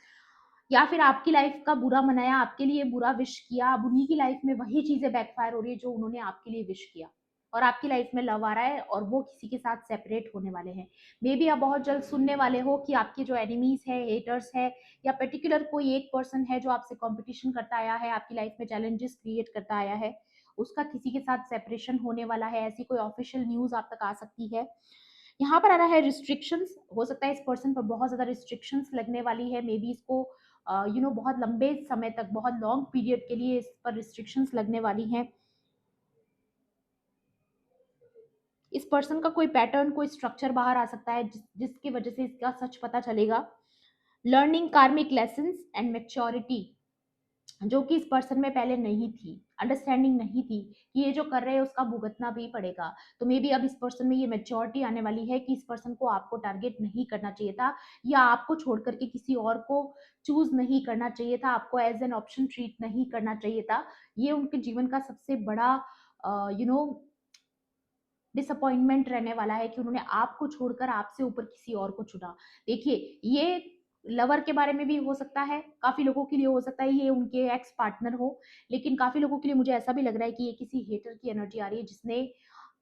या फिर आपकी लाइफ का बुरा मनाया, आपके लिए बुरा विश किया। अब उन्हीं की लाइफ में वही चीजें बैकफायर हो रही है जो उन्होंने आपके लिए विश किया। और आपकी लाइफ में लव आ रहा है और वो किसी के साथ सेपरेट होने वाले हैं। मे बी आप बहुत जल्द सुनने वाले हो कि आपके जो एनिमीज है, हेटर्स है, या पर्टिकुलर कोई एक पर्सन है जो आपसे कंपटीशन करता आया है, आपकी लाइफ में चैलेंजेस क्रिएट करता आया है, उसका किसी के साथ सेपरेशन होने वाला है। ऐसी कोई ऑफिशियल न्यूज आप तक आ सकती है। यहाँ पर आ रहा है रिस्ट्रिक्शंस, हो सकता है इस पर्सन पर बहुत ज्यादा रिस्ट्रिक्शंस लगने वाली है। मे बी इसको बहुत लंबे समय तक, बहुत लॉन्ग पीरियड के लिए इस पर रिस्ट्रिक्शंस लगने वाली हैं। इस पर्सन का कोई पैटर्न, कोई स्ट्रक्चर बाहर आ सकता है जिसकी वजह से इसका सच पता चलेगा। लर्निंग कार्मिक लेसन्स एंड मेच्योरिटी, जो कि इस पर्सन में पहले नहीं थी, अंडरस्टैंडिंग नहीं थी कि ये जो कर रहे हैं उसका भुगतना भी पड़ेगा। तो मे बी अब इस पर्सन में ये मेच्योरिटी आने वाली है कि इस पर्सन को आपको टारगेट नहीं करना चाहिए था, या आपको छोड़ करके किसी और को चूज नहीं करना चाहिए था, आपको एज एन ऑप्शन ट्रीट नहीं करना चाहिए था। ये उनके जीवन का सबसे बड़ा डिसअपॉइंटमेंट रहने वाला है कि उन्होंने आपको छोड़कर आपसे ऊपर किसी और को चुना। देखिए, ये लवर के बारे में भी हो सकता है, काफी लोगों के लिए हो सकता है ये उनके एक्स पार्टनर हो, लेकिन काफी लोगों के लिए मुझे ऐसा भी लग रहा है कि ये किसी हेटर की एनर्जी आ रही है, जिसने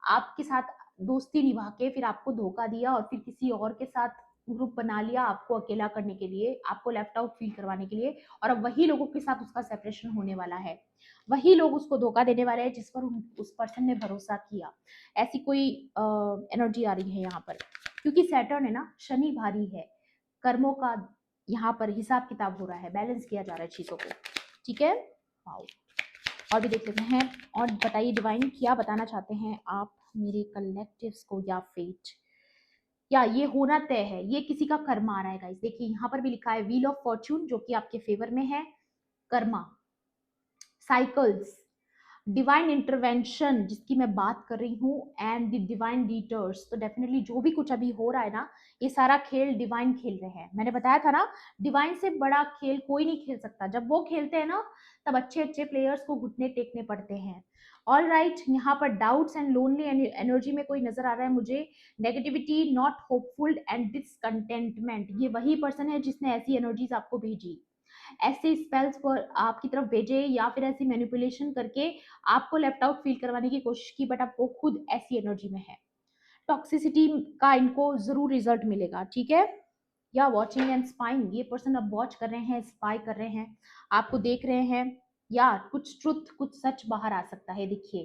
आपके साथ दोस्ती निभा के फिर आपको धोखा दिया और फिर किसी और के साथ ग्रुप बना लिया आपको अकेला करने के लिए, आपको लेफ्ट आउट फील करवाने के लिए, और अब वही लोगों के साथ उसका सेपरेशन होने वाला है। वही लोग उसको धोखा देने वाले हैं जिस पर उस पर्सन ने भरोसा किया। ऐसी कोई एनर्जी आ रही है यहाँ पर, क्योंकि सैटर्न है ना, शनि भारी है, कर्मों का यहाँ पर हिसाब किताब हो रहा है, बैलेंस किया जा रहा है चीजों को। ठीक है, वाओ। और भी देख लेते हैं। और बताइए डिवाइन क्या बताना चाहते हैं आप मेरे कलेक्टिव्स को, या फेट, या ये होना तय है, ये किसी का कर्मा आ रहा है गाइस। देखिए यहाँ पर भी लिखा है व्हील ऑफ फॉर्च्यून, जो कि आपके फेवर में है, कर्मा, साइकिल्स, डिवाइन इंटरवेंशन जिसकी मैं बात कर रही हूँ, एंड द डिवाइन लीडर्स। तो डेफिनेटली जो भी कुछ अभी हो रहा है ना, ये सारा खेल डिवाइन खेल रहे हैं। मैंने बताया था ना, डिवाइन से बड़ा खेल कोई नहीं खेल सकता। जब वो खेलते हैं ना, तब अच्छे अच्छे प्लेयर्स को घुटने टेकने पड़ते हैं। ऑल राइट, यहाँ पर डाउट्स एंड लोनली एनर्जी में कोई नजर आ रहा है मुझे, negativity, not hopeful and discontentment. ये वही पर्सन है जिसने ऐसी एनर्जीज आपको भेजी, ऐसे स्पेल्स पर आपकी तरफ भेजे, या फिर ऐसी मैनिपुलेशन करके आपको लेफ्ट आउट फील करवाने की कोशिश की, बट आपको खुद ऐसी एनर्जी में है। टॉक्सिसिटी का इनको जरूर रिजल्ट मिलेगा। ठीक है, या वॉचिंग एंड स्पाइंग, ये पर्सन अब वॉच कर रहे हैं, स्पाई कर रहे हैं, आपको देख रहे हैं, या कुछ ट्रुथ, कुछ सच बाहर आ सकता है। देखिए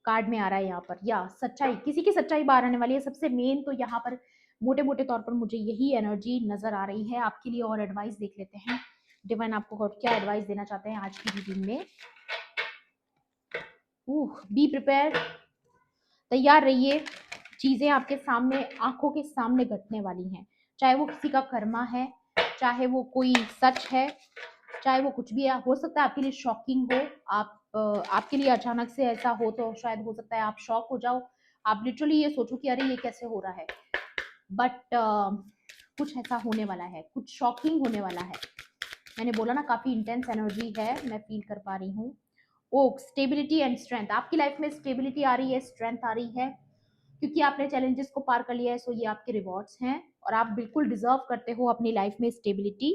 कार्ड में आ रहा है यहाँ पर, या सच्चाई, किसी की सच्चाई बाहर आने वाली है। सबसे मेन तो यहाँ पर मोटे मोटे तौर पर मुझे यही एनर्जी नजर आ रही है आपके लिए। और एडवाइस देख लेते हैं, डिवाइन आपको और क्या एडवाइस देना चाहते हैं आज की रीडिंग में। बी प्रिपेयर, तैयार रहिए, चीजें आपके सामने, आंखों के सामने घटने वाली हैं। चाहे वो किसी का कर्मा है, चाहे वो कोई सच है, चाहे वो कुछ भी है। हो सकता है आपके लिए शॉकिंग हो, आपके लिए अचानक से ऐसा हो, तो शायद हो सकता है आप शॉक हो जाओ, आप लिटरली ये सोचो कि अरे ये कैसे हो रहा है। बट कुछ ऐसा होने वाला है, कुछ शॉकिंग होने वाला है। मैंने बोला ना, काफी इंटेंस एनर्जी है, मैं फील कर पा रही हूँ। ओक, स्टेबिलिटी एंड स्ट्रेंथ, आपकी लाइफ में स्टेबिलिटी आ रही है, स्ट्रेंथ आ रही है, क्योंकि आपने चैलेंजेस को पार कर लिया है। सो ये आपके रिवॉर्ड्स हैं, और आप बिल्कुल डिजर्व करते हो अपनी लाइफ में स्टेबिलिटी।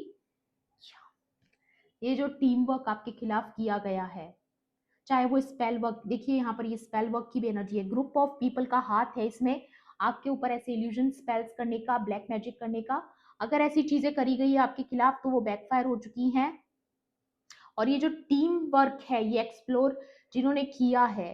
ये जो टीम वर्क आपके खिलाफ किया गया है, चाहे वो स्पेल वर्क, देखिए यहाँ पर ये स्पेल वर्क की भी एनर्जी है, ग्रुप ऑफ पीपल का हाथ है इसमें आपके ऊपर, ऐसे इल्यूजन स्पेल्स करने का, ब्लैक मैजिक करने का। अगर ऐसी चीजें करी गई है आपके खिलाफ तो वो बैकफायर हो चुकी हैं। और ये जो टीम वर्क है, ये एक्सप्लोर जिन्होंने किया है,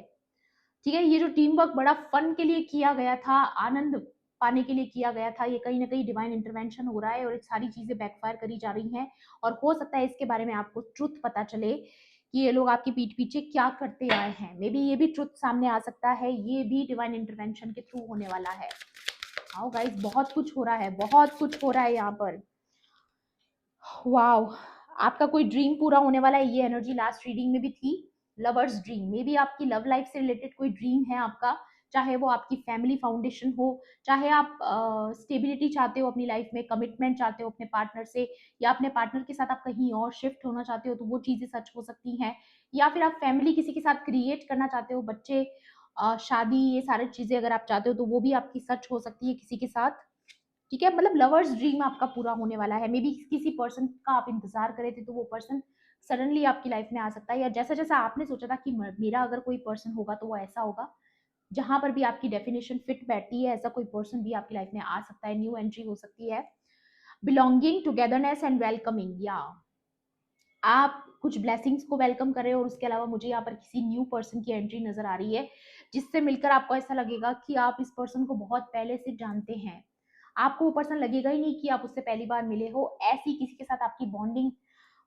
ठीक है, ये जो टीम वर्क बड़ा फन के लिए किया गया था, आनंद पाने के लिए किया गया था, ये कहीं ना कहीं डिवाइन इंटरवेंशन हो रहा है और ये सारी चीजें बैकफायर करी जा रही हैं। और हो सकता है इसके बारे में आपको ट्रुथ पता चले कि ये लोग आपके पीठ पीछे क्या करते आए हैं। मे बी ये भी ट्रुथ सामने आ सकता है, ये भी डिवाइन इंटरवेंशन के थ्रू होने वाला है। आओ गाइस, बहुत कुछ हो रहा है, बहुत कुछ हो रहा है यहाँ पर। वाओ, आपका कोई ड्रीम पूरा होने वाला है, ये एनर्जी लास्ट रीडिंग में भी थी। लवर्स ड्रीम, मे बी आपकी लव लाइफ से रिलेटेड कोई ड्रीम है आपका, चाहे वो आपकी फैमिली फाउंडेशन हो, चाहे आप स्टेबिलिटी चाहते हो अपनी लाइफ में, कमिटमेंट चाहते हो अपने पार्टनर से, या अपने पार्टनर के साथ आप कहीं और शिफ्ट होना चाहते हो, तो वो चीजें सच हो सकती हैं। या फिर आप फैमिली किसी के साथ क्रिएट करना चाहते हो, बच्चे, शादी, ये सारी चीजें अगर आप चाहते हो तो वो भी आपकी सच हो सकती है किसी के साथ। ठीक है, मतलब लवर्स ड्रीम आपका पूरा होने वाला है। मे बी किसी पर्सन का आप इंतजार करे थे, तो वो पर्सन सडनली आपकी लाइफ में आ सकता है, या जैसा जैसा आपने सोचा था कि मेरा अगर कोई पर्सन होगा तो वो ऐसा होगा, जहां पर भी आपकी डेफिनेशन फिट बैठती है, ऐसा कोई पर्सन भी आपकी लाइफ में आ सकता है, न्यू एंट्री हो सकती है। बिलोंगिंग, टुगेदरनेस एंड वेलकमिंग, या आप कुछ ब्लेसिंग्स को वेलकम कर रहे हो और उसके अलावा मुझे यहाँ पर किसी न्यू पर्सन की एंट्री नजर आ रही है, जिससे मिलकर आपको ऐसा लगेगा कि आप इस पर्सन को बहुत पहले से जानते हैं। आपको वो पर्सन लगेगा ही नहीं कि आप उससे पहली बार मिले हो, ऐसी किसी के साथ आपकी बॉन्डिंग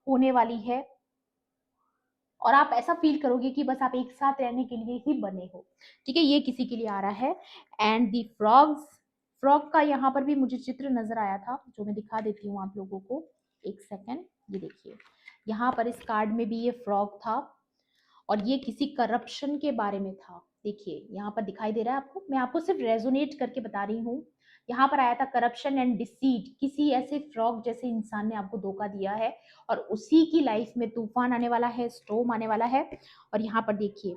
होने वाली है और आप ऐसा फील करोगे कि बस आप एक साथ रहने के लिए ही बने हो। ठीक है, ये किसी के लिए आ रहा है। एंड दी फ्रॉग्स, फ्रॉग का यहाँ पर भी मुझे चित्र नजर आया था, जो मैं दिखा देती हूँ आप लोगों को, एक सेकेंड। ये देखिए, यहाँ पर इस कार्ड में भी ये फ्रॉग था और ये किसी करप्शन के बारे में था। देखिए यहाँ पर दिखाई दे रहा है आपको, मैं आपको सिर्फ रेजोनेट करके बता रही हूँ। यहाँ पर आया था करप्शन एंड डिसीट, किसी ऐसे फ्रॉग जैसे इंसान ने आपको धोखा दिया है और उसी की लाइफ में तूफान आने वाला है, स्टॉर्म आने वाला है। और यहाँ पर देखिए,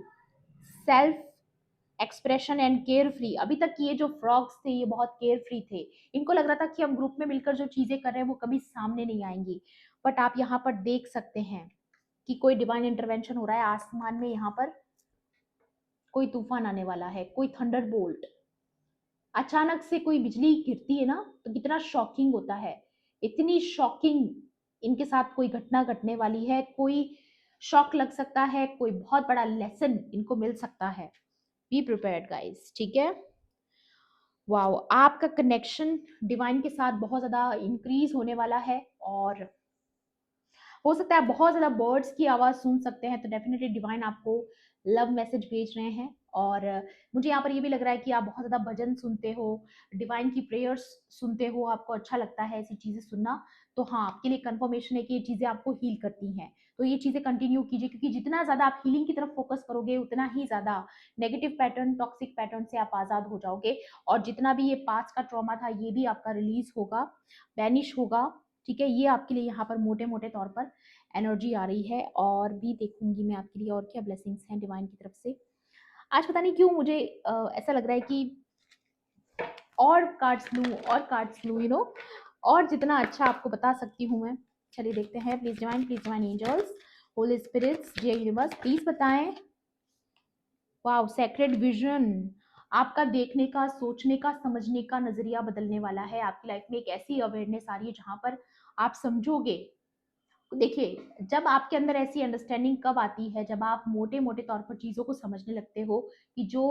self expression and care free, अभी तक ये जो फ्रॉग्स थे ये बहुत केयर फ्री थे, इनको लग रहा था कि हम ग्रुप में मिलकर जो चीजें कर रहे हैं वो कभी सामने नहीं आएंगी। बट आप यहाँ पर देख सकते हैं कि कोई डिवाइन इंटरवेंशन हो रहा है आसमान में, यहाँ पर कोई तूफान आने वाला है, कोई थंडर बोल्ट, अचानक से कोई बिजली गिरती है ना तो कितना शॉकिंग होता है, इतनी शॉकिंग इनके साथ कोई घटना घटने वाली है, कोई शॉक लग सकता है, कोई बहुत बड़ा लेसन इनको मिल सकता है। बी प्रिपेयर्ड गाइस, ठीक है। वाओ, आपका कनेक्शन डिवाइन के साथ बहुत ज्यादा इंक्रीज होने वाला है और हो सकता है आप बहुत ज्यादा बर्ड्स की आवाज सुन सकते हैं, तो डेफिनेटली डिवाइन आपको लव मैसेज भेज रहे हैं। और मुझे यहाँ पर ये भी लग रहा है कि आप बहुत ज्यादा भजन सुनते हो, डिवाइन की प्रेयर्स सुनते हो, आपको अच्छा लगता है ऐसी चीजें सुनना। तो हाँ, आपके लिए कंफर्मेशन है कि ये चीजें आपको हील करती हैं, तो ये चीजें कंटिन्यू कीजिए, क्योंकि जितना ज्यादा आप हीलिंग की तरफ फोकस करोगे उतना ही ज्यादा नेगेटिव पैटर्न, टॉक्सिक पैटर्न से आप आजाद हो जाओगे और जितना भी ये पास्ट का ट्रॉमा था ये भी आपका रिलीज होगा, बैनिश होगा। ठीक है, ये आपके लिए यहाँ पर मोटे मोटे तौर पर एनर्जी आ रही है। और भी देखूंगी मैं आपके लिए और क्या ब्लेसिंग्स हैं डिवाइन की तरफ से। आज पता नहीं क्यों मुझे ऐसा लग रहा है कि और कार्ड्स लूं और कार्ड्स लूं, और जितना अच्छा आपको बता सकती हूँ मैं। चलिए देखते हैं, please divine angels, holy spirits, dear universe, please बताएं। वाओ, सेक्रेड विजन, आपका देखने का, सोचने का, समझने का नजरिया बदलने वाला है। आपकी लाइफ में एक ऐसी अवेयरनेस आ रही है जहां पर आप समझोगे। देखिए, जब आपके अंदर ऐसी अंडरस्टैंडिंग कब आती है, जब आप मोटे मोटे तौर पर चीजों को समझने लगते हो कि जो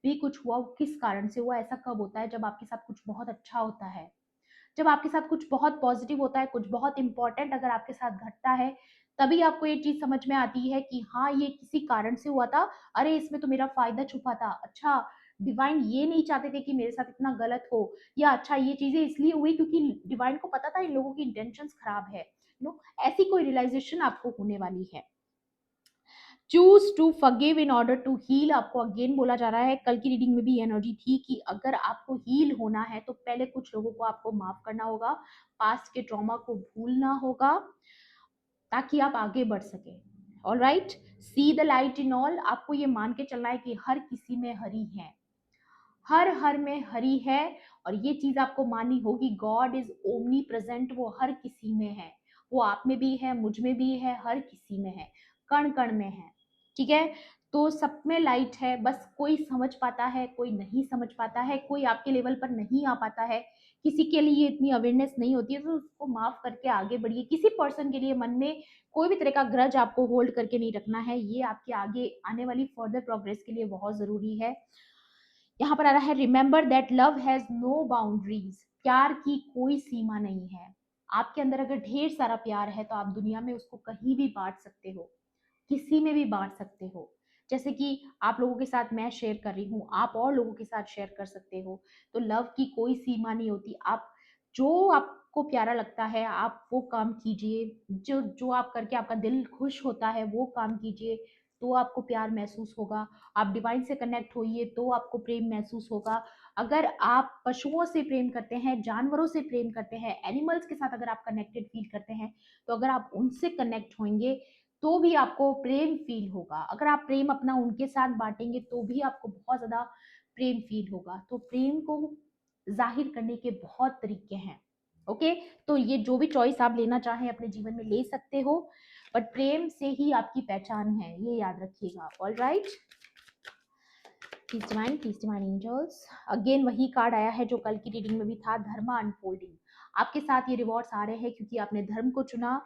भी कुछ हुआ वो किस कारण से हुआ। ऐसा कब होता है? जब आपके साथ कुछ बहुत अच्छा होता है, जब आपके साथ कुछ बहुत पॉजिटिव होता है, कुछ बहुत इंपॉर्टेंट अगर आपके साथ घटता है, तभी आपको ये चीज समझ में आती है कि हाँ, ये किसी कारण से हुआ था। अरे, इसमें तो मेरा फायदा छुपा था। अच्छा, डिवाइन ये नहीं चाहते थे कि मेरे साथ इतना गलत हो, या अच्छा ये चीजें इसलिए हुई क्योंकि डिवाइन को पता था इन लोगों की इंटेंशंस खराब है। ऐसी कोई रियलाइजेशन आपको होने वाली है। Choose to forgive in order to heal, आपको अगेन बोला जा रहा है। कल की रीडिंग में भी एनर्जी थी कि अगर आपको हील होना है तो पहले कुछ लोगों को आपको माफ करना होगा, पास्ट के ट्रॉमा को भूलना होगा ताकि आप आगे बढ़ सके। All right, see the light in all, आपको ये मान के चलना है कि हर किसी में हरी है, हर हर में हरी है। और ये चीज आपको माननी होगी, गॉड इज ओमनी प्रेजेंट, वो हर किसी में है, वो आप में भी है, मुझ में भी है, हर किसी में है, कण कण में है। ठीक है, तो सब में लाइट है, बस कोई समझ पाता है, कोई नहीं समझ पाता है, कोई आपके लेवल पर नहीं आ पाता है, किसी के लिए इतनी अवेयरनेस नहीं होती है, तो उसको माफ करके आगे बढ़िए। किसी पर्सन के लिए मन में कोई भी तरह का ग्रज आपको होल्ड करके नहीं रखना है, ये आपके आगे आने वाली फर्दर प्रोग्रेस के लिए बहुत जरूरी है। यहाँ पर आ रहा है, remember that love has no boundaries, प्यार की कोई सीमा नहीं है। आपके अंदर अगर ढेर सारा प्यार है तो आप दुनिया में उसको कहीं भी बांट सकते हो, किसी में भी बांट सकते हो। जैसे कि आप लोगों के साथ मैं शेयर कर रही हूँ, आप और लोगों के साथ शेयर कर सकते हो। तो लव की कोई सीमा नहीं होती। आप जो आपको प्यारा लगता है आप वो काम कीजिए, जो जो आप करके आपका दिल खुश होता है वो काम कीजिए, तो आपको प्यार महसूस होगा। आप डिवाइन से कनेक्ट होइए तो आपको प्रेम महसूस होगा। अगर आप पशुओं से प्रेम करते हैं, जानवरों से प्रेम करते हैं, एनिमल्स के साथ अगर आप कनेक्टेड फील करते हैं, तो अगर आप उनसे कनेक्ट होंगे तो भी आपको प्रेम फील होगा। अगर आप प्रेम अपना उनके साथ बांटेंगे तो भी आपको बहुत ज्यादा प्रेम फील होगा। तो प्रेम को जाहिर करने के बहुत तरीके हैं। ओके, तो ये जो भी चॉइस आप लेना चाहें अपने जीवन में ले सकते हो, बट प्रेम से ही आपकी पहचान है, ये याद रखिएगा। All right, please divine angels. Again वही कार्ड आया है जो कल की रीडिंग में भी था, धर्मा अनफोल्डिंग। आपके साथ ये रिवॉर्ड्स आ रहे हैं क्योंकि आपने धर्म को चुना।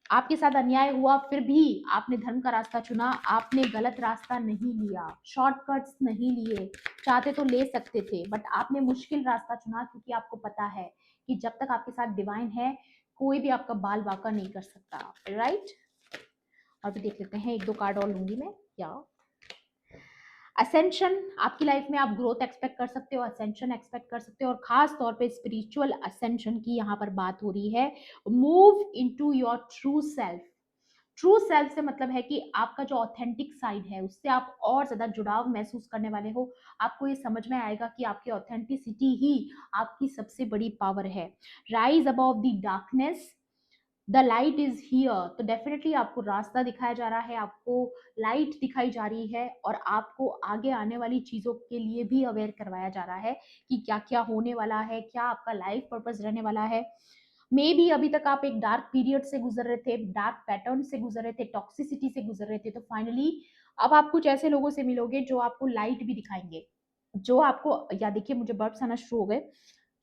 आपके साथ अन्याय हुआ फिर भी आपने धर्म का रास्ता चुना, आपने गलत रास्ता नहीं लिया, शॉर्टकट्स नहीं लिए। चाहते तो ले सकते थे बट आपने मुश्किल रास्ता चुना क्योंकि आपको पता है कि जब तक आपके साथ डिवाइन है कोई भी आपका बाल बाका नहीं कर सकता, राइट। और भी देख लेते हैं, एक दो कार्ड और लूंगी मैं। या असेंशन, आपकी लाइफ में आप ग्रोथ एक्सपेक्ट कर सकते हो, असेंशन एक्सपेक्ट कर सकते हो, और खास तौर पे स्पिरिचुअल असेंशन की यहाँ पर बात हो रही है। Move into your true self. True self से मतलब है कि आपका जो ऑथेंटिक साइड है उससे आप और ज्यादा जुड़ाव महसूस करने वाले हो। आपको ये समझ में आएगा कि आपकी ऑथेंटिसिटी ही आपकी सबसे बड़ी पावर है। Rise above the darkness, the light is here. तो डेफिनेटली आपको रास्ता दिखाया जा रहा है, आपको लाइट दिखाई जा रही है, और आपको आगे आने वाली चीजों के लिए भी अवेयर करवाया जा रहा है कि क्या क्या होने वाला है, क्या आपका लाइफ पर्पस रहने वाला है। मे बी अभी तक आप एक डार्क पीरियड से गुजर रहे थे, डार्क पैटर्न से गुजर रहे थे, टॉक्सिसिटी से गुजर रहे थे, तो फाइनली अब आप कुछ ऐसे लोगों से मिलोगे जो आपको लाइट भी दिखाएंगे, जो आपको, या देखिए मुझे बर्ड्स आना शुरू हो गए,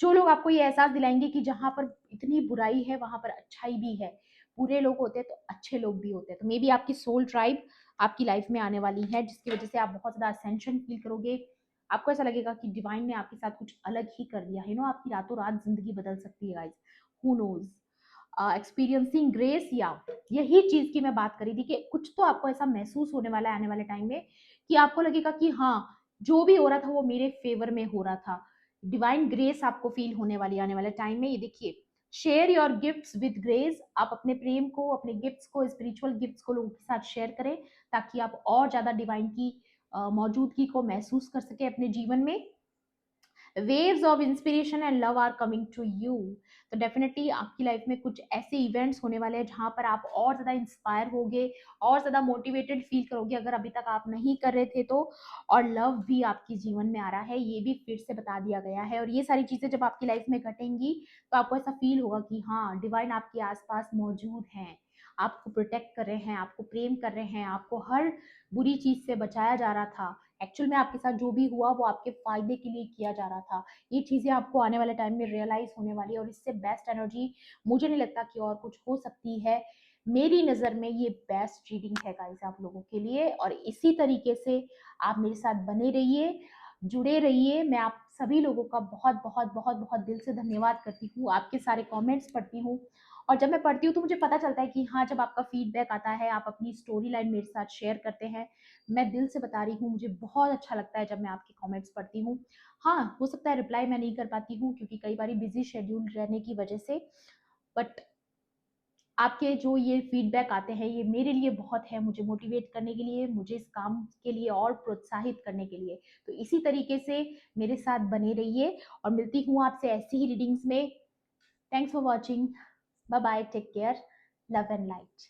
जो लोग आपको ये एहसास दिलाएंगे कि जहां पर इतनी बुराई है वहां पर अच्छाई भी है। बुरे लोग होते हैं तो अच्छे लोग भी होते हैं। तो मे बी आपकी सोल ट्राइब आपकी लाइफ में आने वाली है जिसकी वजह से आप बहुत ज्यादा असेंशन फील करोगे। आपको ऐसा लगेगा कि डिवाइन ने आपके साथ कुछ अलग ही कर दिया है। नो, आपकी रातों रात जिंदगी बदल सकती है guys, who knows. Experiencing grace, या यही चीज की मैं बात करी थी कि कुछ तो आपको ऐसा महसूस होने वाला है आने वाले टाइम में कि आपको लगेगा कि हाँ, जो भी हो रहा था वो मेरे फेवर में हो रहा था। डिवाइन ग्रेस आपको फील होने वाली आने वाले टाइम में। ये देखिए, share your gifts with grace. आप अपने प्रेम को, अपने गिफ्ट्स को, स्पिरिचुअल गिफ्ट्स को लोगों के साथ शेयर करें ताकि आप और ज्यादा डिवाइन की मौजूदगी को महसूस कर सके अपने जीवन में। Waves of inspiration and love are coming to you. तो डेफिनेटली आपकी लाइफ में कुछ ऐसे इवेंट्स होने वाले हैं जहां पर आप और ज्यादा इंस्पायर होगे, और ज्यादा मोटिवेटेड फील करोगे अगर अभी तक आप नहीं कर रहे थे तो। और लव भी आपके जीवन में आ रहा है, ये भी फिर से बता दिया गया है। और ये सारी चीजें जब आपकी लाइफ में घटेंगी तो आपको ऐसा फील होगा कि हाँ, डिवाइन आपके आसपास मौजूद हैं, आपको प्रोटेक्ट कर रहे हैं, आपको प्रेम कर रहे हैं, आपको हर बुरी चीज से बचाया जा रहा था। एक्चुअल में आपके साथ जो भी हुआ वो आपके फायदे के लिए किया जा रहा था। ये चीजें आपको आने वाले टाइम में रियलाइज होने वाली है, और इससे बेस्ट एनर्जी मुझे नहीं लगता कि और कुछ हो सकती है। मेरी नजर में ये बेस्ट रीडिंग है गाइस आप लोगों के लिए, और इसी तरीके से आप मेरे साथ बने रहिए, जुड़े रहिए। मैं आप सभी लोगों का बहुत बहुत बहुत बहुत दिल से धन्यवाद करती हूँ। आपके सारे कमेंट्स पढ़ती हूँ, और जब मैं पढ़ती हूँ तो मुझे पता चलता है कि हाँ, जब आपका फीडबैक आता है, आप अपनी स्टोरी लाइन मेरे साथ शेयर करते हैं, मैं दिल से बता रही हूँ, मुझे बहुत अच्छा लगता है जब मैं आपके कमेंट्स पढ़ती हूँ। हाँ, हो सकता है रिप्लाई मैं नहीं कर पाती हूँ क्योंकि कई बार बिजी शेड्यूल रहने की वजह से, बट आपके जो ये फीडबैक आते हैं ये मेरे लिए बहुत है, मुझे मोटिवेट करने के लिए, मुझे इस काम के लिए और प्रोत्साहित करने के लिए। तो इसी तरीके से मेरे साथ बने रहिए, और मिलती हूँ आपसे ऐसी ही रीडिंग्स में। Thanks for watching, bye bye, take care, love and light.